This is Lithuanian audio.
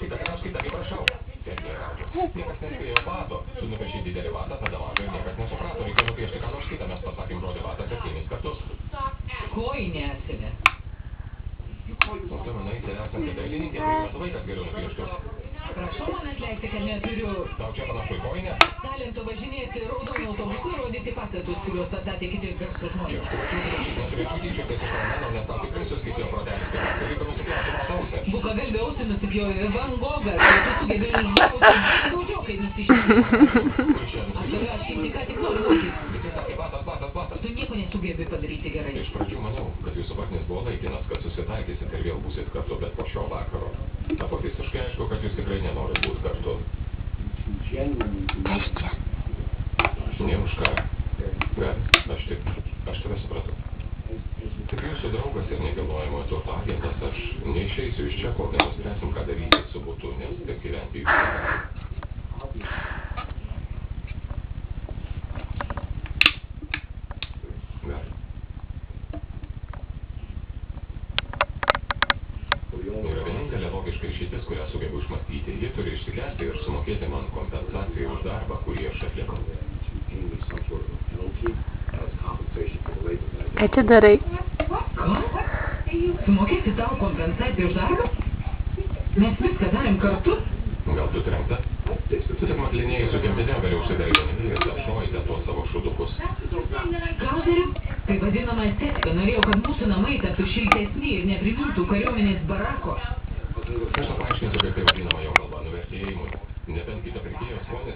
taigi prašau. Niekas nespėjo bato. Su nupiešė didelį vatą, tada mažą ir niekas nesuprato. Reikia nupiešti ką nors kitą. Mes pasakėm žodį vatą 7 kartus. Kojinė esame. O tu manai, tai esate dailininkė, priimas vaikas geriau nupieštų. Prašau man atleisti, kad neturiu Tau čia panašu į kojinę? talento važinėti raudonų autobusų ir rodyti pastatus, kuriuos pastatė kiti garsų žmonės. Neturėčiau tyčiotis iš romano, nes tau tikrai suskaičiau protelis, kaip aš dalyką nusipjauti matausi. Bukagalbė ausį nusipjovė Van Gogą, kai tu sugebėjai išgauti daugiau, kai nusišyti. Aš ką tik noriu mokytis. Visi sakė, batas. Tu nieko nesugebėjai padaryti gerai. Iš pradžių maniau, kad jūsų partneris buvo laikinas, kad susitaikysit ir vėl būsit kartu, bet po šio vakaro tapo visiškai aišku, kad jūs tikrai nenorit būti kartu. Kas čia? Ne už ką. Bet aš tave supratau. Tik jūsų draugas ir nekilnojamojo turto agentas, aš neišeisiu iš čia, kol nenuspręsim, ką daryti su butu, nes taip gyventi jūs negali. Yra vienintelė logiška išeitis, kurią sugebu išmąstyti. Ji turi išsikęsti ir sumokėti man kompensaciją už darbą, kurį aš atlikau. Ką čia darai? Ką? Sumokėti tau kompensaciją už darbą? Mes viską darėm kartu? Gal tu trenkta? Tu tik maklinėjai su kempinė, vėliau užsidarė vienintelį ir apšojate tuos savo šudukus. Ką dariu? Tai vadinama estetika. Norėjau, kad mūsų namai taptų šiltesni ir neprimintų kariuomenės barako. Aš tau paaiškinsiu, kaip tai vadinama jo kalba, nuvertėjimui. Nebent kito pirkėjo skonis.